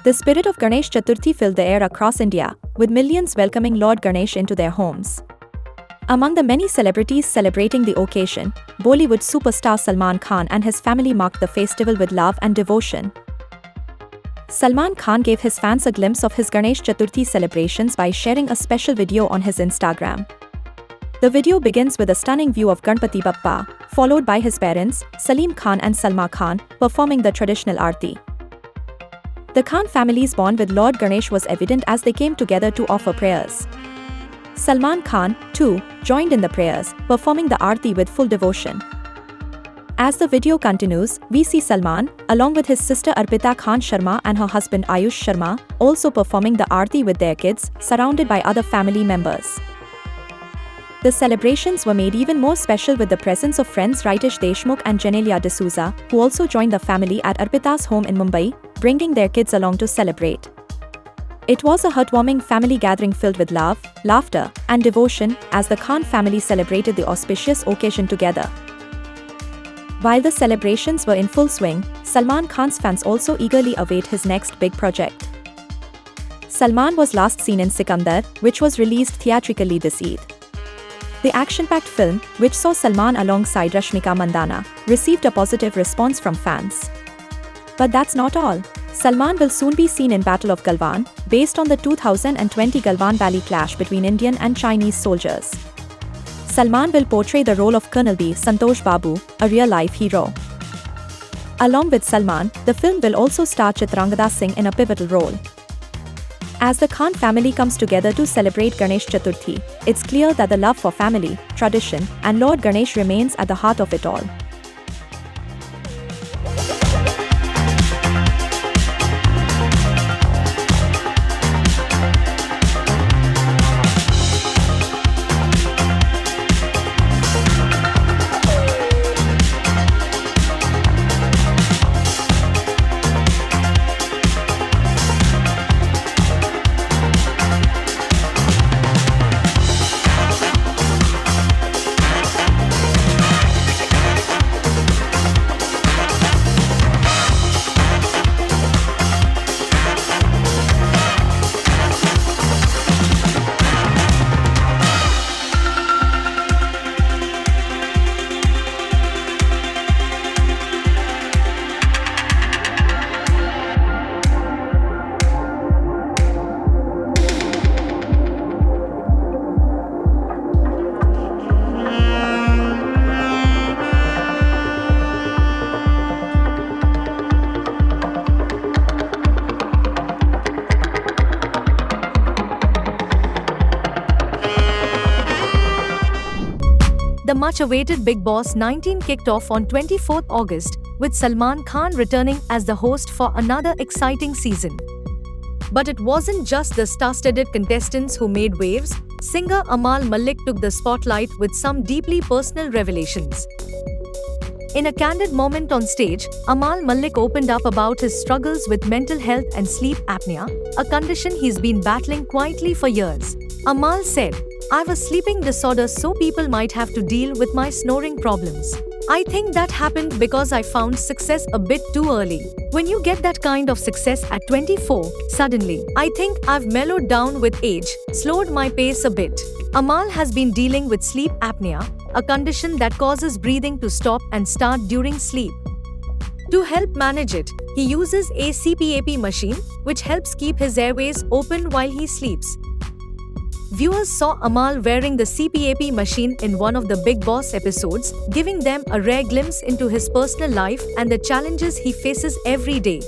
The spirit of Ganesh Chaturthi filled the air across India, with millions welcoming Lord Ganesh into their homes. Among the many celebrities celebrating the occasion, Bollywood superstar Salman Khan and his family marked the festival with love and devotion. Salman Khan gave his fans a glimpse of his Ganesh Chaturthi celebrations by sharing a special video on his Instagram. The video begins with a stunning view of Ganpati Bappa, followed by his parents, Salim Khan and Salma Khan, performing the traditional aarti. The Khan family's bond with Lord Ganesh was evident as they came together to offer prayers. Salman Khan, too, joined in the prayers, performing the aarti with full devotion. As the video continues, we see Salman, along with his sister Arpita Khan Sharma and her husband Ayush Sharma, also performing the aarti with their kids, surrounded by other family members. The celebrations were made even more special with the presence of friends Ritesh Deshmukh and Genelia D'Souza, who also joined the family at Arpita's home in Mumbai, bringing their kids along to celebrate. It was a heartwarming family gathering filled with love, laughter, and devotion as the Khan family celebrated the auspicious occasion together. While the celebrations were in full swing, Salman Khan's fans also eagerly await his next big project. Salman was last seen in Sikandar, which was released theatrically this Eid. The action-packed film, which saw Salman alongside Rashmika Mandanna, received a positive response from fans. But that's not all. Salman will soon be seen in Battle of Galwan, based on the 2020 Galwan Valley clash between Indian and Chinese soldiers. Salman will portray the role of Colonel B. Santosh Babu, a real-life hero. Along with Salman, the film will also star Chitrangada Singh in a pivotal role. As the Khan family comes together to celebrate Ganesh Chaturthi, it's clear that the love for family, tradition, and Lord Ganesh remains at the heart of it all. The much-awaited Bigg Boss 19 kicked off on 24th August, with Salman Khan returning as the host for another exciting season. But it wasn't just the star-studded contestants who made waves. Singer Amaal Mallik took the spotlight with some deeply personal revelations. In a candid moment on stage, Amaal Mallik opened up about his struggles with mental health and sleep apnea, a condition he's been battling quietly for years. Amaal said, "I have a sleeping disorder, so people might have to deal with my snoring problems. I think that happened because I found success a bit too early. When you get that kind of success at 24, suddenly, I think I've mellowed down with age, slowed my pace a bit." Amaal has been dealing with sleep apnea, a condition that causes breathing to stop and start during sleep. To help manage it, he uses a CPAP machine, which helps keep his airways open while he sleeps. Viewers saw Amaal wearing the CPAP machine in one of the Bigg Boss episodes, giving them a rare glimpse into his personal life and the challenges he faces every day.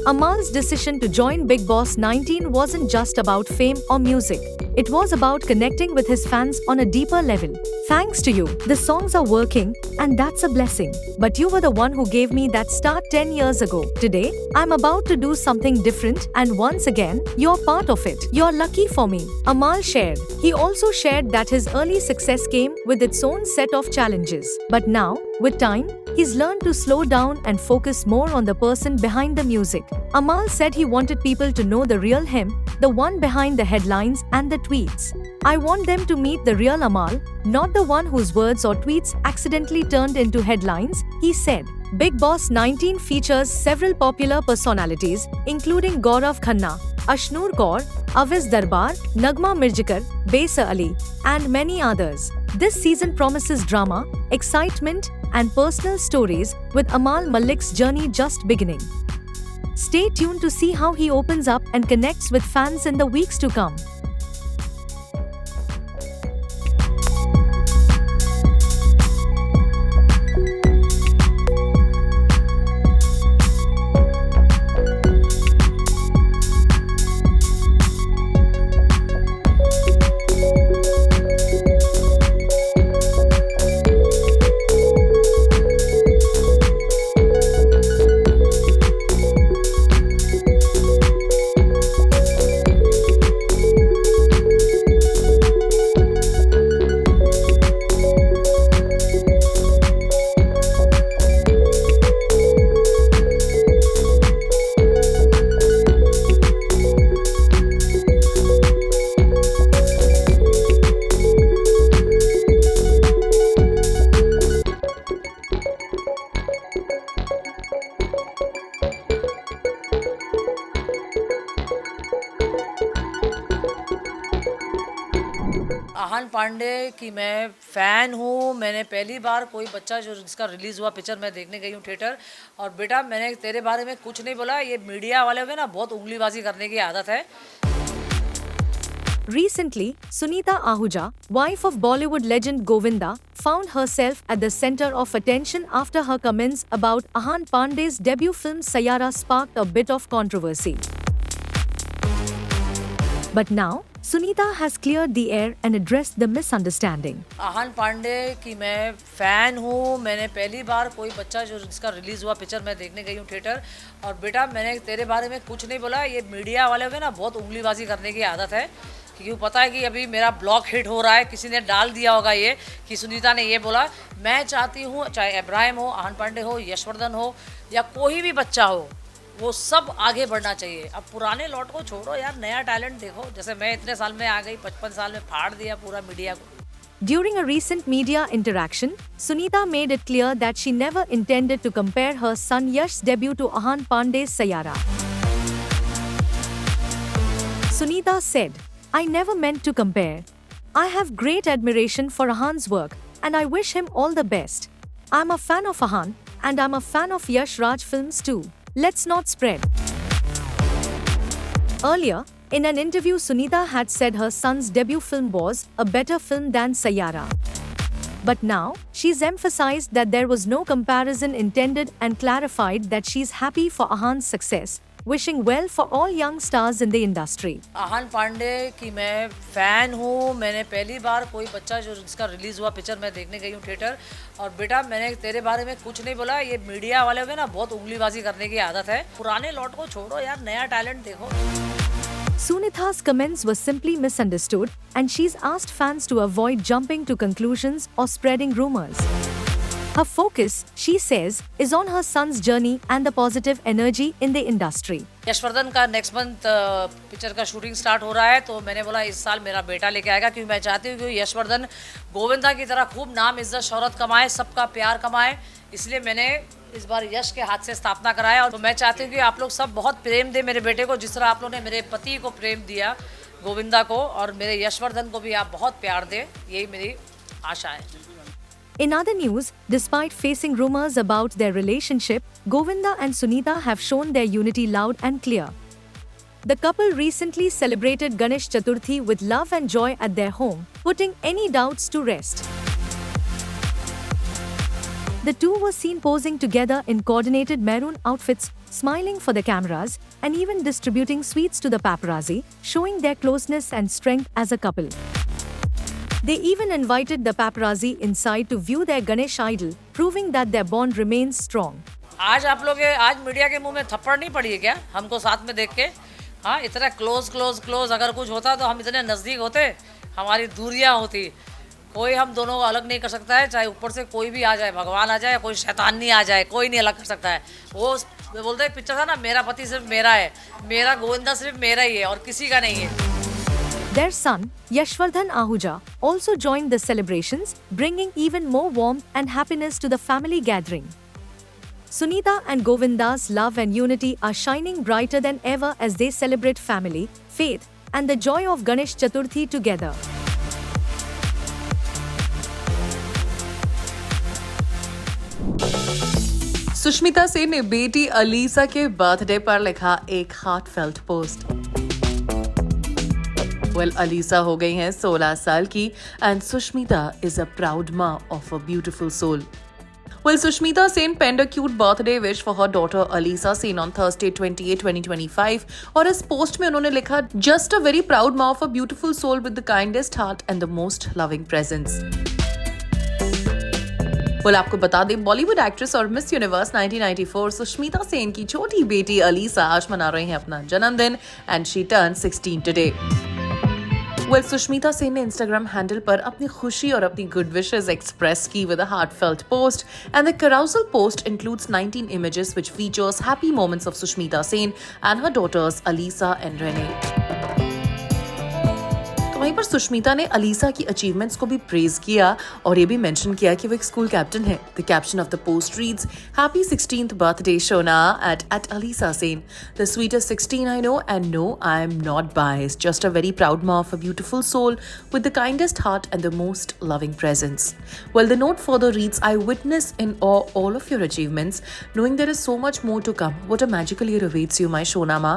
Amaal's decision to join Bigg Boss 19 wasn't just about fame or music. It was about connecting with his fans on a deeper level. "Thanks to you, the songs are working, and that's a blessing. But you were the one who gave me that start 10 years ago. Today, I'm about to do something different, and once again, you're part of it. You're lucky for me," Amaal shared. He also shared that his early success came with its own set of challenges. But now, with time, he's learned to slow down and focus more on the person behind the music. Amaal said he wanted people to know the real him, the one behind the headlines and the tweets. "I want them to meet the real Amaal, not the one whose words or tweets accidentally turned into headlines," he said. Bigg Boss 19 features several popular personalities, including Gaurav Khanna, Ashnoor Kaur, Aviz Darbar, Nagma Mirjakar, Baser Ali, and many others. This season promises drama, excitement, and personal stories, with Amal Malik's journey just beginning. Stay tuned to see how he opens up and connects with fans in the weeks to come. आहान पांडे की मैं fan हूँ। मैंने पहली बार कोई बच्चा जो जिसका release हुआ पिक्चर मैं देखने गई हूँ थिएटर। और बेटा मैंने तेरे बारे में कुछ नहीं बोला, ये मीडिया वाले में ना बहुत उंगलीबाजी करने की आदत है। Recently, Sunita Ahuja, wife of Bollywood legend Govinda, found herself at the center of attention after her comments about Ahan Pandey's debut film Sayara sparked a bit of controversy. But now, Sunita has cleared the air and addressed the misunderstanding. आहान पांडे की मैं fan हूँ। मैंने पहली बार कोई बच्चा जो जिसका release हुआ पिक्चर मैं देखने गई हूँ थिएटर। और बेटा मैंने तेरे बारे में कुछ नहीं बोला, ये मीडिया वाले में ना बहुत उंगलीबाजी करने की आदत है। क्योंकि पता है कि अभी मेरा ब्लॉग हिट हो रहा है, किसी ने डाल दिया होगा ये कि सुनीता ने ये बोला। मैं चाहती हूँ चाहे इब्राहिम हो, आहान पांडे हो, यशवर्धन हो या कोई भी बच्चा हो, वो सब आगे बढ़ना चाहिए। अब पुराने लॉट को छोड़ो यार, नया टैलेंट देखो। जैसे मैं इतने साल में आ गई, 55 साल में फाड़ दिया पूरा मीडिया को। During a recent media interaction, Sunita made it clear that she never intended to compare her son Yash's debut to Ahan Pandey's Sayara. Sunita said, "I never meant to compare. I have great admiration for Ahan's work, and I wish him all the best. I'm a fan of Ahan, and I'm a fan of Yash Raj films too. Let's not spread." Earlier, in an interview, Sunita had said her son's debut film was a better film than Sayara. But now, she's emphasized that there was no comparison intended and clarified that she's happy for Ahan's success, wishing well for all young stars in the industry. आहान पांडे की मैं fan हूँ। मैंने पहली बार कोई बच्चा जो जिसका release हुआ पिक्चर मैं देखने गई हूँ थिएटर। और बेटा मैंने तेरे बारे में कुछ नहीं बोला, ये मीडिया वाले में ना बहुत उंगलीबाजी करने की आदत है। पुराने लॉट को छोड़ो यार, नया टैलेंट देखो। Sunita's comments were simply misunderstood, and she's asked fans to avoid jumping to conclusions or spreading rumors. Her focus, she says, is on her son's journey and the positive energy in the industry. Yashvardhan का next month picture का shooting start हो रहा है, तो मैंने बोला इस साल मेरा बेटा लेके आएगा, क्योंकि मैं चाहती हूँ कि यशवर्धन गोविंदा की तरह खूब नाम इज्जत शोहरत कमाए, सबका प्यार कमाए। इसलिए मैंने इस बार यश के हाथ से स्थापना कराया। और तो मैं चाहती हूँ कि आप लोग सब बहुत प्रेम दें मेरे बेटे को, जिस तरह आप लोग ने मेरे पति को प्रेम दिया गोविंदा को, और मेरे यशवर्धन को भी आप बहुत प्यार दें, यही मेरी आशा है। In other news, despite facing rumors about their relationship, Govinda and Sunita have shown their unity loud and clear. The couple recently celebrated Ganesh Chaturthi with love and joy at their home, putting any doubts to rest. The two were seen posing together in coordinated maroon outfits, smiling for the cameras, and even distributing sweets to the paparazzi, showing their closeness and strength as a couple. They even invited the paparazzi inside to view their Ganesh idol, proving that their bond remains strong. आज आप लोग आज media के मुंह में थप्पड़ नहीं पड़ी है क्या हमको साथ में देख के? हाँ, इतना क्लोज अगर कुछ होता तो हम इतने नज़दीक होते, हमारी दूरियां होती। कोई हम दोनों को अलग नहीं कर सकता है, चाहे ऊपर से कोई भी आ जाए, भगवान आ जाए, कोई शैतान नहीं आ जाए, कोई नहीं अलग कर सकता है। वो बोलते हैं पिक्चर था ना, मेरा पति सिर्फ मेरा है, मेरा गोविंदा सिर्फ मेरा ही है और किसी का नहीं है। Their son, Yashvardhan Ahuja, also joined the celebrations, bringing even more warmth and happiness to the family gathering. Sunita and Govinda's love and unity are shining brighter than ever as they celebrate family, faith, and the joy of Ganesh Chaturthi together. Sushmita Sen ने बेटी Alyssa के birthday पर लिखा एक heartfelt post. Alyssa हो गई हैं 16 साल की and Sushmita is a proud मां of a beautiful soul. Sushmita Sen penned a cute birthday wish for her daughter Alisa Sen on Thursday 28, 2025 और इस पोस्ट में उन्होंने लिखा just a very proud mom of a beautiful soul with the kindest heart and the most loving presence। आपको बता दें Bollywood actress और miss universe 1994 Sushmita Sen की छोटी बेटी अलीसा आज मना रही हैं अपना जन्मदिन and she turn 16 today. Sushmita Sen ने इंस्टाग्राम हैंडल पर अपनी खुशी और अपनी गुड विशेस एक्सप्रेस की with a heartfelt post and the carousel post includes 19 images which features happy moments of Sushmita Sen and her daughters Alisa and Rene। वहीं पर सुष्मिता ने अलीसा की अचीवमेंट्स को भी प्रेज किया और ये भी मेंशन किया कि वो एक स्कूल कैप्टन है। The caption of the post reads happy 16th birthday Shona at Alisa Sen the sweetest 16 I know and no I am not biased just a very proud mom of a beautiful soul with the kindest heart and the most loving presence. The note further reads I witness in all of your achievements knowing there is so much more to come. What a magical year awaits you, my Shona Ma.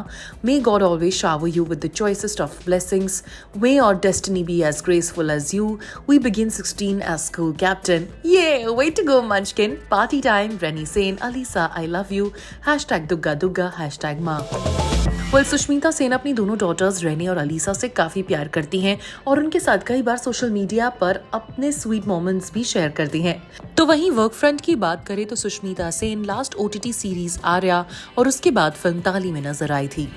May God always shower you with the choicest of blessings. May our destiny be as graceful as you. We begin 16 as school captain. Yeah, way to go Munchkin. Party time. Reni Sen, Alisa, I love you. #Dugga Dugga, #Ma. Sushmita Sen अपनी दोनों daughters रेनी और Alyssa से काफी प्यार करती हैं और उनके साथ कई बार सोशल मीडिया पर अपने स्वीट मोमेंट्स भी शेयर करती हैं। तो वहीं वर्क फ्रंट की बात करें तो Sushmita Sen last OTT series Arya और उसके बाद फिल्म ताली में नजर आई थी।